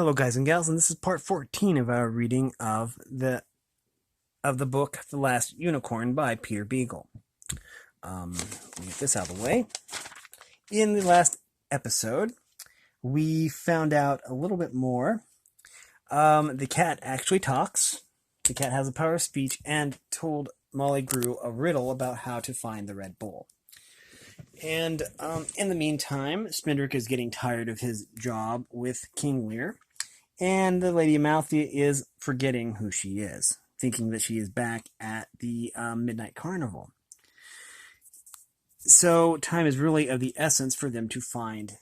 Hello, guys and gals, and this is part 14 of our reading of the book "The Last Unicorn" by Peter Beagle. Let me get this out of the way. In the last episode, we found out a little bit more. The cat actually talks. The cat has the power of speech and told Molly Grew a riddle about how to find the Red Bull. And in the meantime, Spindrick is getting tired of his job with King Lear. And the Lady Amalthea is forgetting who she is, thinking that she is back at the Midnight Carnival. So time is really of the essence for them to find,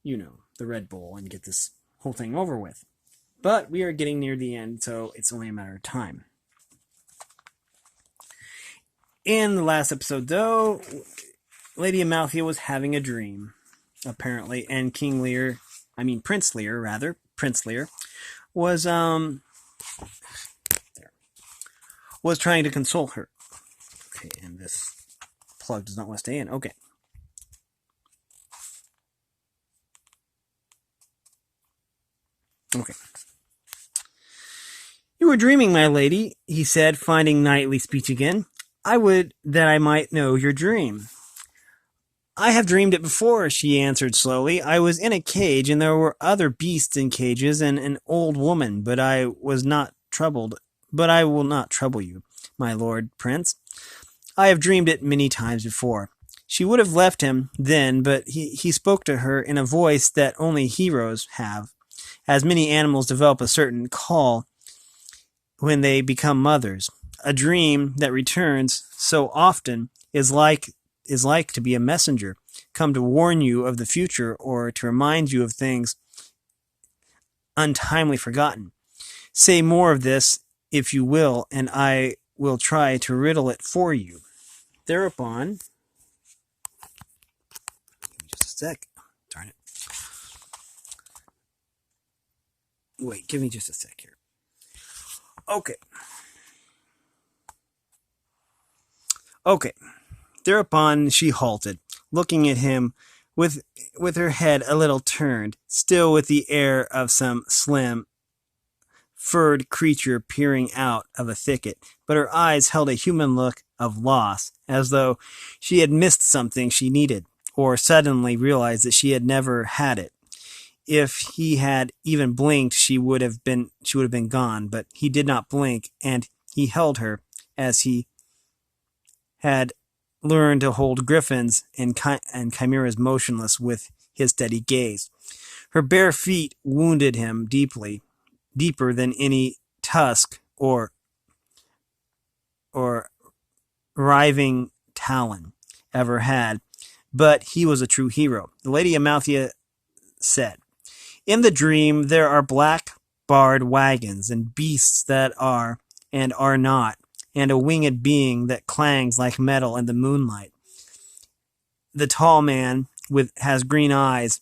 the Red Bull and get this whole thing over with. But we are getting near the end, so it's only a matter of time. In the last episode, though, Lady Amalthea was having a dream, apparently, and Prince Lear, was trying to console her. Okay, and this plug does not want to stay in. Okay. You were dreaming, my lady, he said, finding knightly speech again. I would that I might know your dream. I have dreamed it before, she answered slowly. I was in a cage, and there were other beasts in cages, and an old woman, but I was not troubled. But I will not trouble you, my lord prince. I have dreamed it many times before. She would have left him then, but he spoke to her in a voice that only heroes have, as many animals develop a certain call when they become mothers. A dream that returns so often is like to be a messenger, come to warn you of the future or to remind you of things untimely forgotten. Say more of this, if you will, and I will try to riddle it for you. Thereupon, give me just a sec. Darn it. Wait, give me just a sec here. Okay. Thereupon she halted, looking at him with her head a little turned, still with the air of some slim, furred creature peering out of a thicket, but her eyes held a human look of loss, as though she had missed something she needed, or suddenly realized that she had never had it. If he had even blinked, she would have been gone, but he did not blink, and he held her as he had learned to hold griffins and chimeras motionless with his steady gaze. Her bare feet wounded him deeper than any tusk or writhing talon ever had, but he was a true hero. The Lady Amalthea said, in the dream there are black barred wagons and beasts that are and are not, and a winged being that clangs like metal in the moonlight. The tall man has green eyes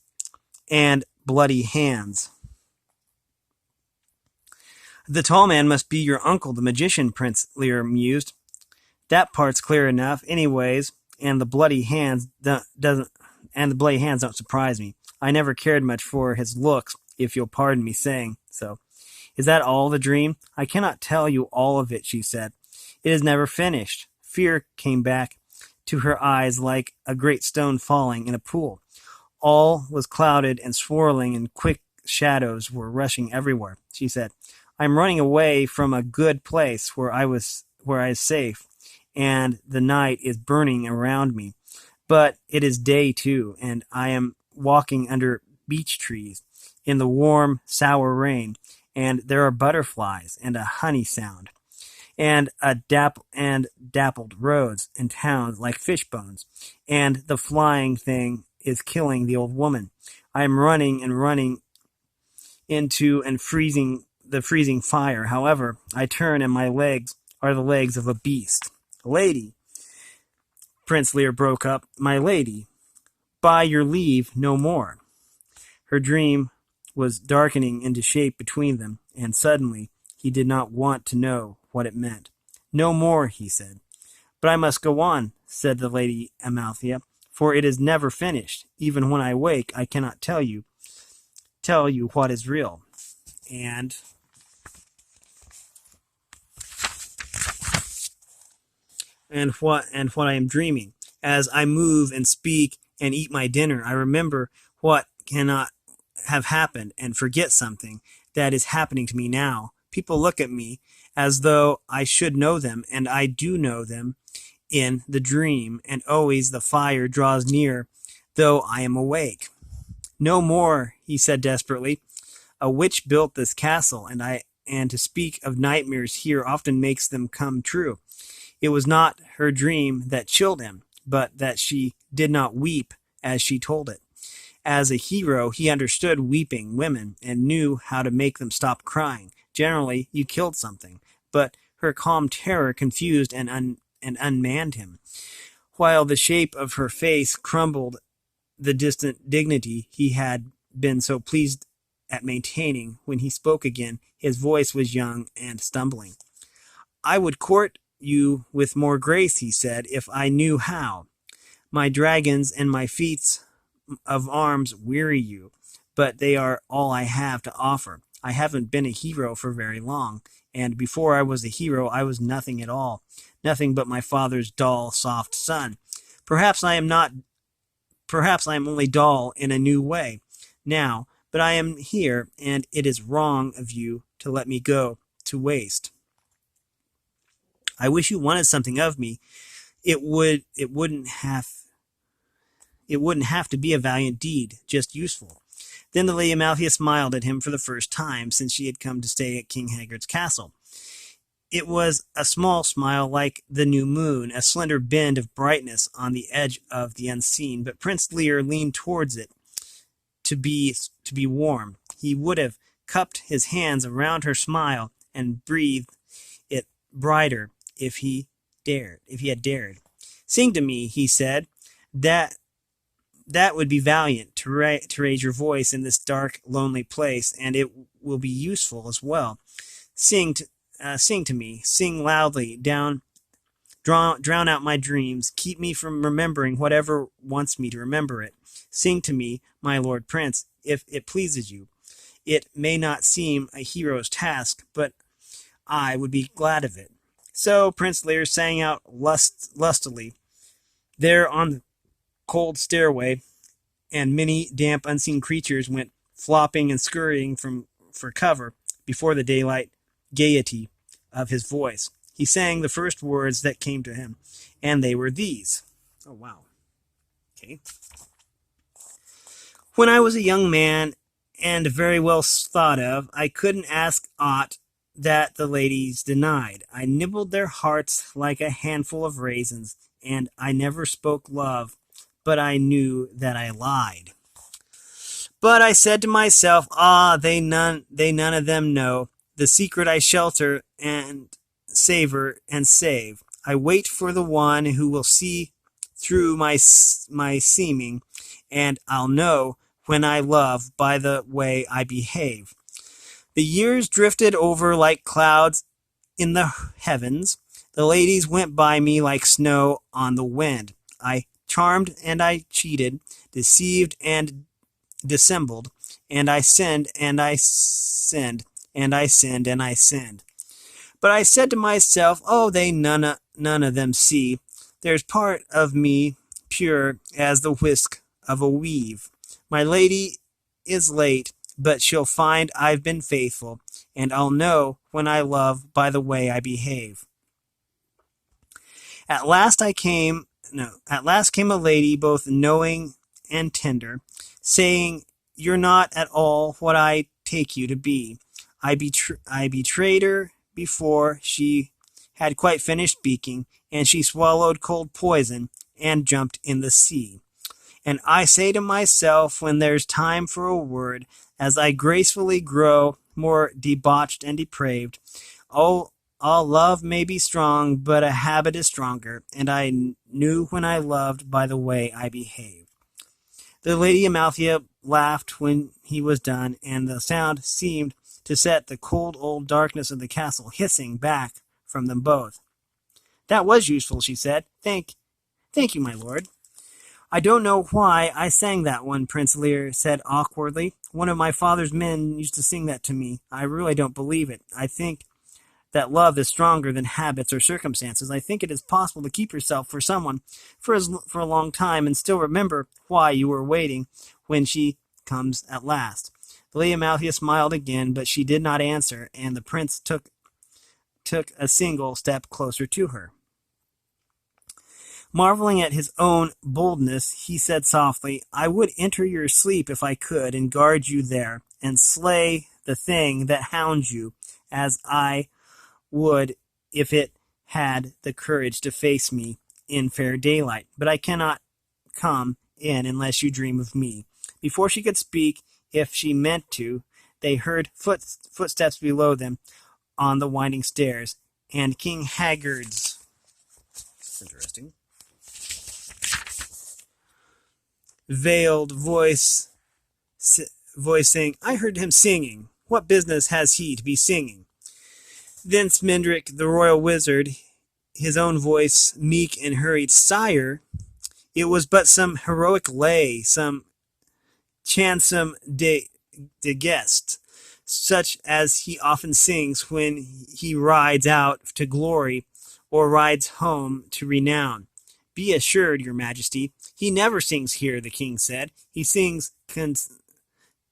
and bloody hands. The tall man must be your uncle, the magician, Prince Lear mused. That part's clear enough, anyways, and the bloody hands don't surprise me. I never cared much for his looks, if you'll pardon me saying so. Is that all the dream? I cannot tell you all of it, she said. It is never finished. Fear came back to her eyes like a great stone falling in a pool. All was clouded and swirling, and quick shadows were rushing everywhere. She said, I am running away from a good place where I was safe, and the night is burning around me. But it is day too, and I am walking under beech trees in the warm, sour rain, and there are butterflies and a honey sound, and dappled roads and towns like fish bones, and the flying thing is killing the old woman. I am running into the freezing fire. However, I turn, and my legs are the legs of a beast. Lady, Prince Lear broke up, my lady, by your leave, no more. Her dream was darkening into shape between them, and suddenly he did not want to know what it meant. No more, he said. But I must go on, said the Lady Amalthea, for it is never finished. Even when I wake, I cannot tell you what is real. and what I am dreaming. As I move and speak and eat my dinner, I remember what cannot have happened and forget something that is happening to me now. People look at me as though I should know them, and I do know them in the dream, and always the fire draws near, though I am awake. No more, he said desperately. A witch built this castle, and to speak of nightmares here often makes them come true. It was not her dream that chilled him, but that she did not weep as she told it. As a hero, he understood weeping women and knew how to make them stop crying. Generally, you killed something, but her calm terror confused and unmanned him, while the shape of her face crumbled the distant dignity he had been so pleased at maintaining. When he spoke again, his voice was young and stumbling. I would court you with more grace, he said, if I knew how. My dragons and my feats of arms weary you, but they are all I have to offer. I haven't been a hero for very long, and before I was a hero I was nothing at all, nothing but my father's dull, soft son. Perhaps I am only dull in a new way now, but I am here, and it is wrong of you to let me go to waste. I wish you wanted something of me. It wouldn't have to be a valiant deed, just useful. Then the Lady Amalthea smiled at him for the first time since she had come to stay at King Haggard's castle. It was a small smile like the new moon, a slender bend of brightness on the edge of the unseen, but Prince Lear leaned towards it to be warm. He would have cupped his hands around her smile and breathed it brighter if he had dared. Sing to me, he said. That would be valiant, to raise your voice in this dark, lonely place, and it will be useful as well. Sing to me, sing loudly, drown out my dreams, keep me from remembering whatever wants me to remember it. Sing to me, my Lord Prince, if it pleases you. It may not seem a hero's task, but I would be glad of it. So Prince Lear sang out lustily. There on the cold stairway, and many damp, unseen creatures went flopping and scurrying for cover before the daylight gaiety of his voice. He sang the first words that came to him, and they were these. Oh, wow. Okay. When I was a young man and very well thought of, I couldn't ask aught that the ladies denied. I nibbled their hearts like a handful of raisins, and I never spoke love, but I knew that I lied. But I said to myself, they none of them know the secret I shelter and savor and save. I wait for the one who will see through my seeming, and I'll know when I love by the way I behave. The years drifted over like clouds in the heavens. The ladies went by me like snow on the wind. I charmed and I cheated, deceived and dissembled, and I sinned and I sinned, and I sinned and I sinned. But I said to myself, they none of them see. There's part of me pure as the whisk of a weave. My lady is late, but she'll find I've been faithful, and I'll know when I love by the way I behave. At last came a lady both knowing and tender, saying, You're not at all what I take you to be. I betrayed her before she had quite finished speaking, and she swallowed cold poison and jumped in the sea. And I say to myself, when there's time for a word, as I gracefully grow more debauched and depraved, all love may be strong, but a habit is stronger, and I knew when I loved by the way I behaved. The Lady Amalthea laughed when he was done, and the sound seemed to set the cold old darkness of the castle hissing back from them both. That was useful, she said. Thank you, my lord. I don't know why I sang that one, Prince Lear said awkwardly. One of my father's men used to sing that to me. I really don't believe it. I think that love is stronger than habits or circumstances. I think it is possible to keep yourself for someone for a long time and still remember why you were waiting when she comes at last. The Lady Amalthea smiled again, but she did not answer, and the prince took a single step closer to her. Marveling at his own boldness, he said softly, I would enter your sleep if I could, and guard you there, and slay the thing that hounds you, as I would if it had the courage to face me in fair daylight. But I cannot come in unless you dream of me. Before she could speak, if she meant to, they heard footsteps below them on the winding stairs, and King Haggard's interesting veiled voice saying, I heard him singing. What business has he to be singing? Then Smindrick, the royal wizard, his own voice meek and hurried, Sire, it was but some heroic lay, some chansom de guest, such as he often sings when he rides out to glory or rides home to renown. Be assured, your majesty, he never sings here, the king said. He sings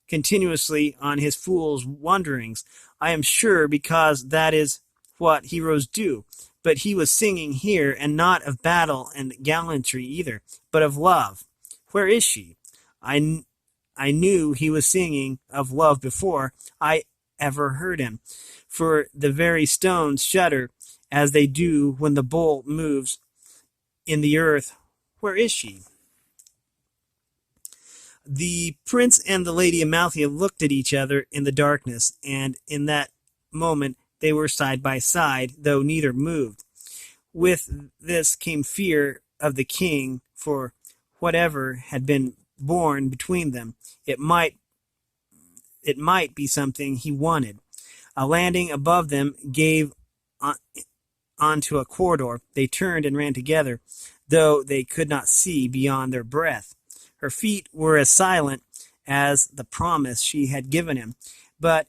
continuously on his fool's wanderings. I am sure because that is what heroes do. But he was singing here, and not of battle and gallantry either, but of love. Where is she? I knew he was singing of love before I ever heard him, for the very stones shudder as they do when the bolt moves in the earth. Where is she? The prince and the Lady Amalthea looked at each other in the darkness, and in that moment they were side by side, though neither moved. With this came fear of the king, for whatever had been born between them, it might be something he wanted. A landing above them gave onto a corridor. They turned and ran together, though they could not see beyond their breath. Her feet were as silent as the promise she had given him, but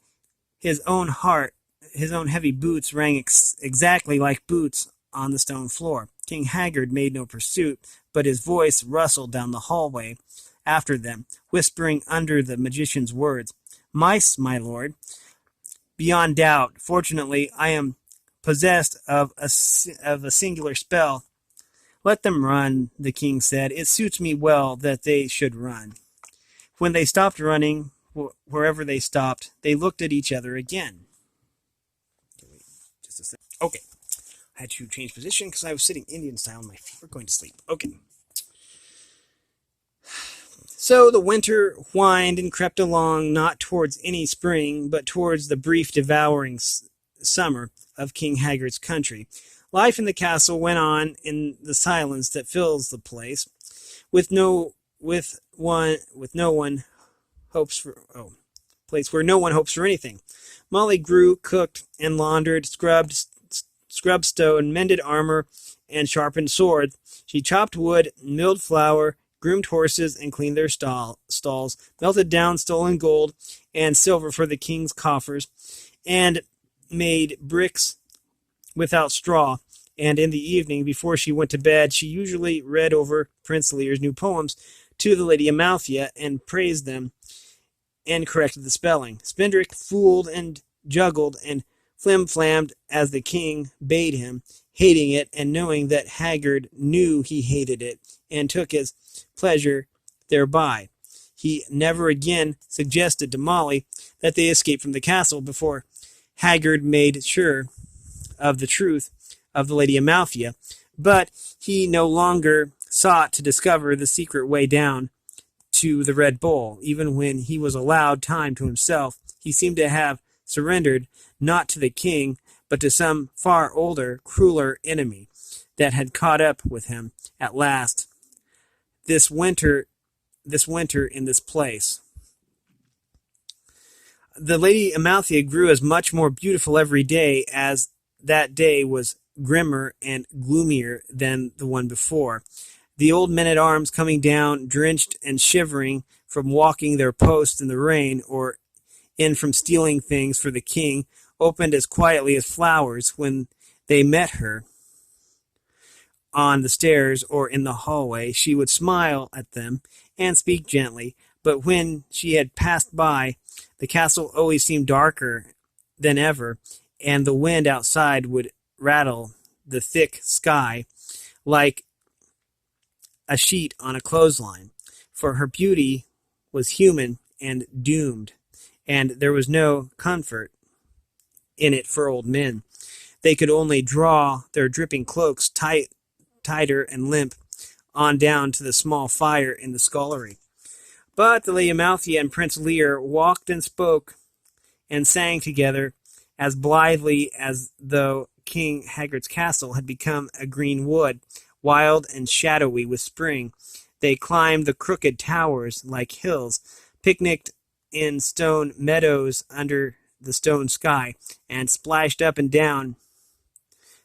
his own heavy boots rang exactly like boots on the stone floor. King Haggard made no pursuit, but his voice rustled down the hallway after them, whispering under the magician's words, Mice, my lord. Beyond doubt, fortunately, I am possessed of a singular spell. Let them run, the king said. It suits me well that they should run. When they stopped running, wherever they stopped, they looked at each other again. Just a second. Okay. I had to change position because I was sitting Indian style and my feet were going to sleep. Okay. So the winter whined and crept along, not towards any spring, but towards the brief devouring summer of King Haggard's country. Life in the castle went on in the silence that fills the place, place where no one hopes for anything. Molly grew, cooked, and laundered, scrubbed stone, mended armor, and sharpened swords. She chopped wood, milled flour, groomed horses, and cleaned their stalls, melted down stolen gold and silver for the king's coffers, and made bricks without straw. And in the evening, before she went to bed, she usually read over Prince Lear's new poems to the Lady Amalthea and praised them and corrected the spelling. Spindrick fooled and juggled and flim-flammed as the king bade him, hating it and knowing that Haggard knew he hated it and took his pleasure thereby. He never again suggested to Molly that they escape from the castle before Haggard made sure of the truth of the Lady Amalthea, but he no longer sought to discover the secret way down to the Red Bull. Even when he was allowed time to himself, he seemed to have surrendered not to the king, but to some far older, crueler enemy that had caught up with him at last this winter in this place. The Lady Amalthea grew as much more beautiful every day as that day was grimmer and gloomier than the one before. The old men-at-arms coming down, drenched and shivering from walking their posts in the rain, or in from stealing things for the king, opened as quietly as flowers when they met her on the stairs or in the hallway. She would smile at them and speak gently, but when she had passed by, the castle always seemed darker than ever, and the wind outside would rattle the thick sky like a sheet on a clothesline. For her beauty was human and doomed, and there was no comfort in it for old men. They could only draw their dripping cloaks tighter and limp on down to the small fire in the scullery. But the Lady Amalthea and Prince Lear walked and spoke and sang together as blithely as though King Haggard's castle had become a green wood, wild and shadowy with spring. They climbed the crooked towers like hills, picnicked in stone meadows under the stone sky, and splashed up and down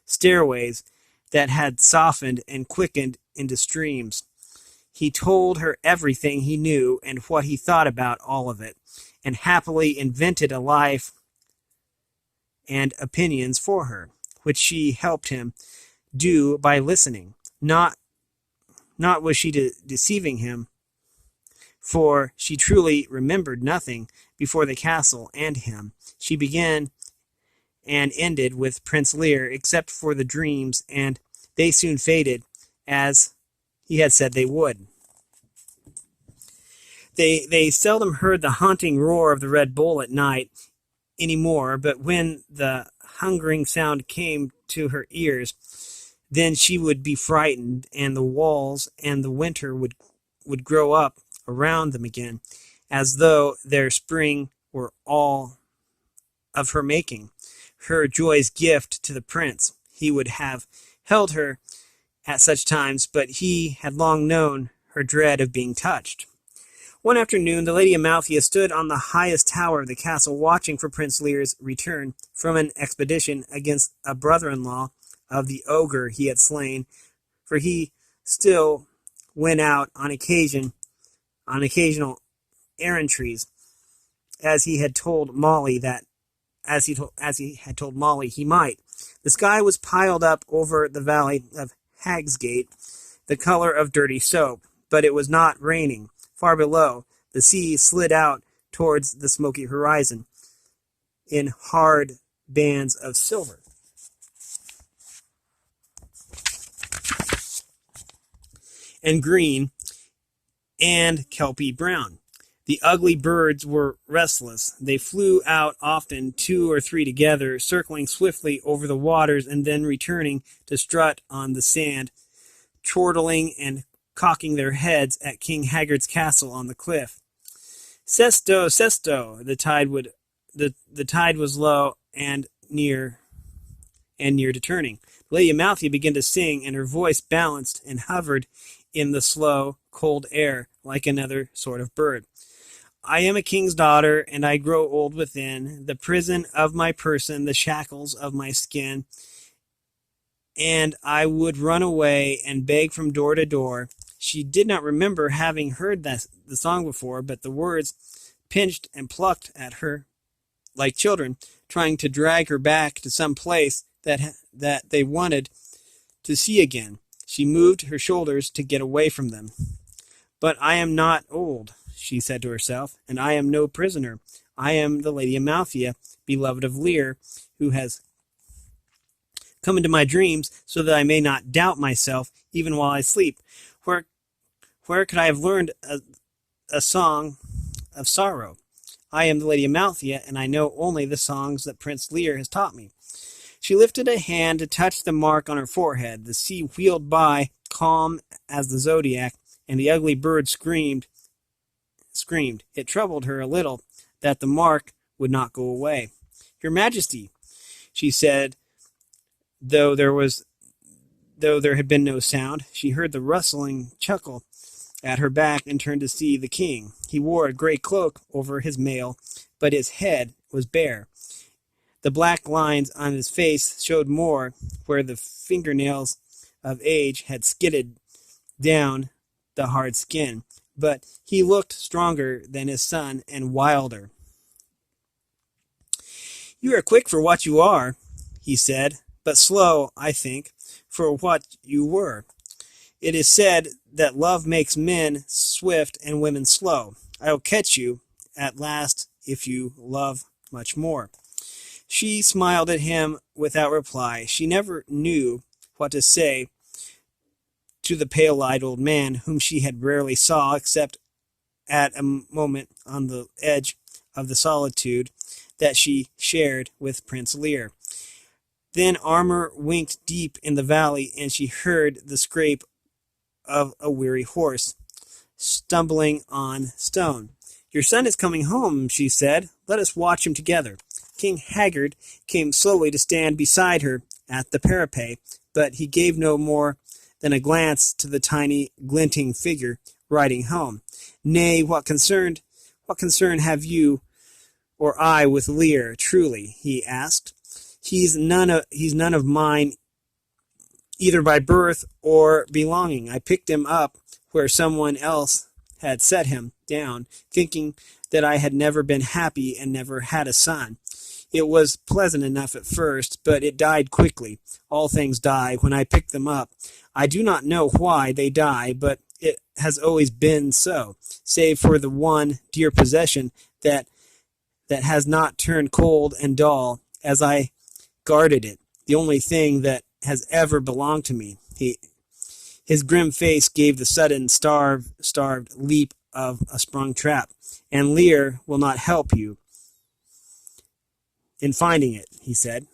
stairways that had softened and quickened into streams. He told her everything he knew and what he thought about all of it, and happily invented a life and opinions for her, which she helped him do by listening. Not was she deceiving him, for she truly remembered nothing before the castle and him. She began and ended with Prince Lear, except for the dreams, and they soon faded, as he had said they would. They seldom heard the haunting roar of the Red Bull at night any more, but when the hungering sound came to her ears, then she would be frightened, and the walls and the winter would grow up around them again, as though their spring were all of her making, her joy's gift to the prince. He would have held her at such times, but he had long known her dread of being touched. One afternoon, the Lady Amalthea stood on the highest tower of the castle, watching for Prince Lear's return from an expedition against a brother-in-law of the ogre he had slain, for he still went out on occasional errantries, as he had told Molly he might. The sky was piled up over the valley of Hagsgate, the color of dirty soap, but it was not raining. Far below, the sea slid out towards the smoky horizon in hard bands of silver and green and kelpy brown. The ugly birds were restless. They flew out often, 2 or 3 together, circling swiftly over the waters and then returning to strut on the sand, chortling and cocking their heads at King Haggard's castle on the cliff. Sesto, sesto! The tide was low and near to turning. Lady Amalthea began to sing, and her voice balanced and hovered in the slow, cold air like another sort of bird. I am a king's daughter, and I grow old within the prison of my person, the shackles of my skin, and I would run away and beg from door to door. She did not remember having heard the song before, but the words pinched and plucked at her like children, trying to drag her back to some place that they wanted to see again. She moved her shoulders to get away from them. But I am not old, she said to herself, and I am no prisoner. I am the Lady Amalthea, beloved of Lear, who has come into my dreams so that I may not doubt myself even while I sleep. Where could I have learned a song of sorrow? I am the Lady Amalthea, and I know only the songs that Prince Lear has taught me. She lifted a hand to touch the mark on her forehead. The sea wheeled by, calm as the zodiac, and the ugly bird screamed. It troubled her a little that the mark would not go away. Your Majesty, she said, though there had been no sound. She heard the rustling chuckle at her back and turned to see the king. He wore a gray cloak over his mail, but his head was bare. The black lines on his face showed more where the fingernails of age had skidded down the hard skin, but he looked stronger than his son and wilder. "You are quick for what you are," he said, "but slow, I think, for what you were. It is said that love makes men swift and women slow. I will catch you at last if you love much more." She smiled at him without reply. She never knew what to say to the pale-eyed old man whom she had rarely saw except at a moment on the edge of the solitude that she shared with Prince Lear. Then Armor winked deep in the valley, and she heard the scrape of a weary horse stumbling on stone. "Your son is coming home," she said. "Let us watch him together." King Haggard came slowly to stand beside her at the parapet, but he gave no more than a glance to the tiny, glinting figure riding home. "Nay, what concern have you or I with Lear, truly?" he asked. He's none of mine, either by birth or belonging. I picked him up where someone else had set him down, thinking that I had never been happy and never had a son. It was pleasant enough at first, but it died quickly. All things die when I pick them up. I do not know why they die, but it has always been so, save for the one dear possession that has not turned cold and dull as I guarded it, the only thing that has ever belonged to me. His grim face gave the sudden starved leap of a sprung trap. "And Lear will not help you in finding it," he said.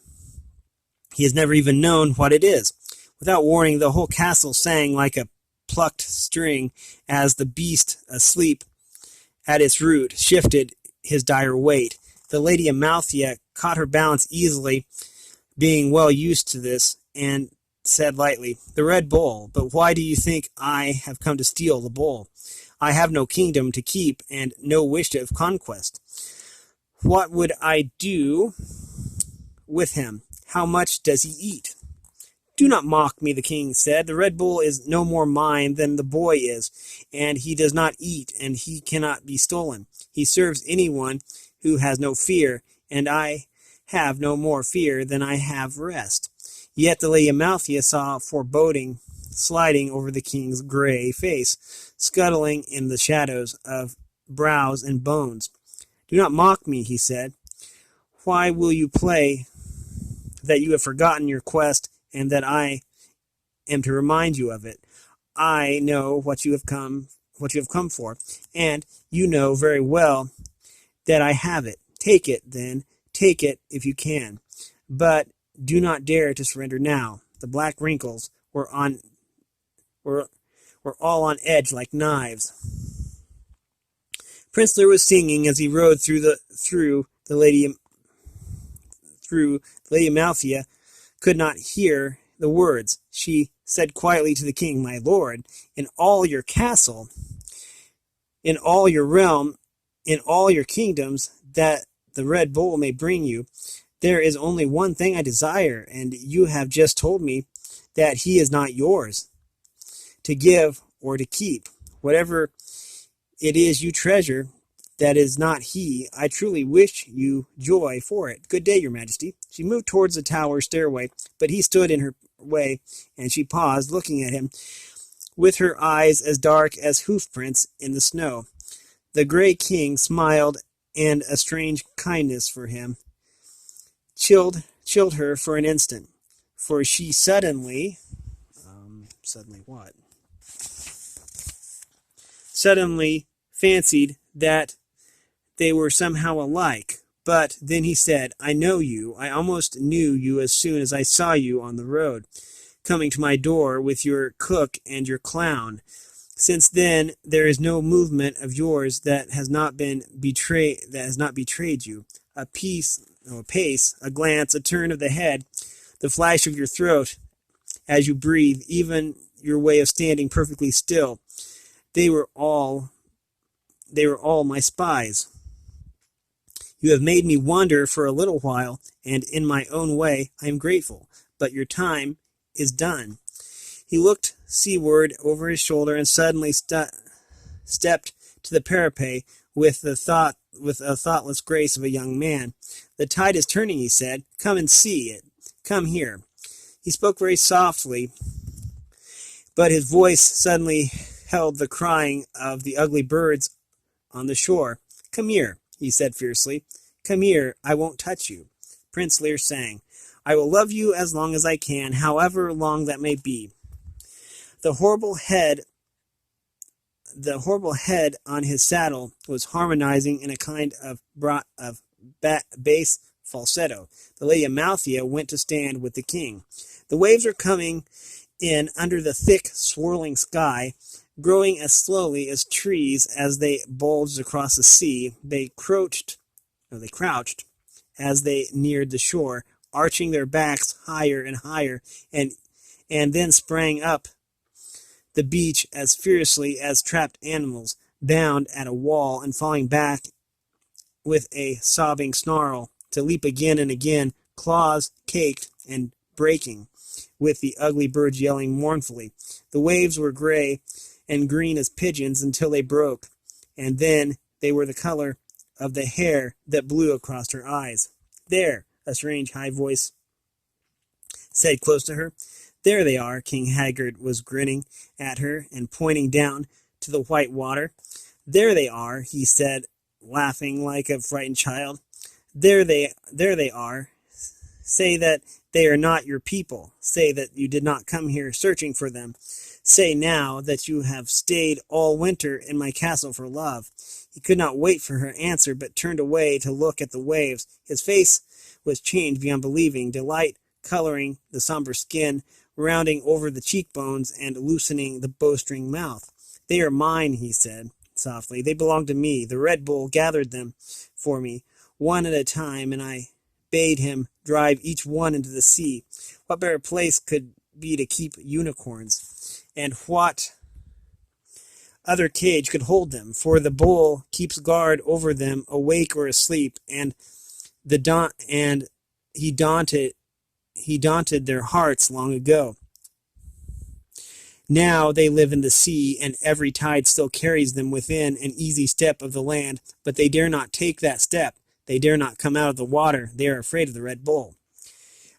"He has never even known what it is." Without warning, the whole castle sang like a plucked string as the beast, asleep at its root, shifted his dire weight. The Lady Amalthea caught her balance easily, being well used to this, and said lightly, "The Red Bull. But why do you think I have come to steal the bull? I have no kingdom to keep and no wish of conquest. What would I do with him? How much does he eat?" "Do not mock me," the king said. "The Red Bull is no more mine than the boy is, and he does not eat, and he cannot be stolen. He serves anyone who has no fear, and I have no more fear than I have rest." Yet the Lady Amalthea saw foreboding sliding over the king's gray face, scuttling in the shadows of brows and bones. "Do not mock me," he said. "Why will you play that you have forgotten your quest and that I am to remind you of it? I know what you have come for, and you know very well that I have it. Take it, then. Take it if you can. But do not dare to surrender now." The black wrinkles were all on edge like knives. Prince Lear was singing as he rode through the Lady Amalthea could not hear the words. She said quietly to the king, "My lord, in all your castle, in all your realm, in all your kingdoms that the Red Bull may bring you, there is only one thing I desire, and you have just told me that he is not yours to give or to keep. Whatever it is you treasure that is not he, I truly wish you joy for it. Good day, your majesty." She moved towards the tower stairway, but he stood in her way, and she paused, looking at him with her eyes as dark as hoof prints in the snow. The gray king smiled, and a strange kindness for him chilled her for an instant, for she suddenly fancied that they were somehow alike. But then he said, "I know you. I almost knew you as soon as I saw you on the road, coming to my door with your cook and your clown. Since then, there is no movement of yours that has not betrayed you. A pace, a glance, a turn of the head, the flash of your throat as you breathe, even your way of standing perfectly still. They were all my spies. You have made me wonder for a little while, and in my own way I am grateful. But your time is done." He looked seaward over his shoulder and suddenly stepped to the parapet with a thoughtless grace of a young man. "The tide is turning," he said. "Come and see it. Come here." He spoke very softly, but his voice suddenly held the crying of the ugly birds on the shore. "Come here," he said fiercely. "Come here, I won't touch you." Prince Lear sang, "I will love you as long as I can, however long that may be." The horrible head on his saddle was harmonizing in a kind of bass falsetto. The Lady Amalthea went to stand with the king. The waves were coming in under the thick, swirling sky, growing as slowly as trees as they bulged across the sea. They crouched as they neared the shore, arching their backs higher and higher, and then sprang up the beach as fiercely as trapped animals, bound at a wall and falling back with a sobbing snarl, to leap again and again, claws caked and breaking, with the ugly birds yelling mournfully. The waves were gray and green as pigeons until they broke, and then they were the color of the hair that blew across her eyes. "There," a strange high voice said close to her. "There they are." King Haggard was grinning at her and pointing down to the white water. "There they are," he said, laughing like a frightened child. There they are. Say that they are not your people. Say that you did not come here searching for them. Say now that you have stayed all winter in my castle for love." He could not wait for her answer, but turned away to look at the waves. His face was changed beyond believing, delight coloring the somber skin, rounding over the cheekbones, and loosening the bowstring mouth. "They are mine," he said softly. "They belong to me. The Red Bull gathered them for me, one at a time, and I bade him drive each one into the sea. What better place could be to keep unicorns? And what other cage could hold them? For the bull keeps guard over them, awake or asleep, and he daunted their hearts long ago. Now they live in the sea, and every tide still carries them within an easy step of the land, but they dare not take that step. They dare not come out of the water. They are afraid of the Red Bull."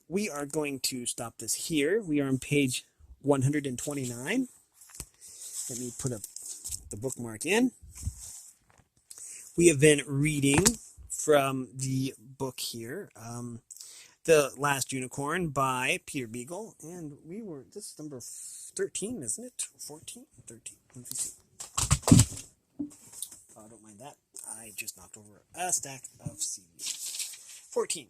We are going to stop this here. We are on page 129. Let me put the bookmark in. We have been reading from the book here, The Last Unicorn by Peter Beagle, and this is number 13, isn't it? 14? 13. Let me see. Oh, don't mind that. I just knocked over a stack of CDs. 14.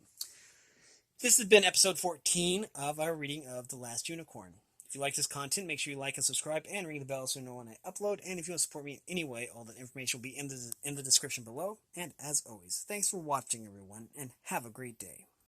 This has been episode 14 of our reading of The Last Unicorn. If you like this content, make sure you like and subscribe and ring the bell so you know when I upload. And if you want to support me in any way, all that information will be in the description below. And as always, thanks for watching, everyone, and have a great day.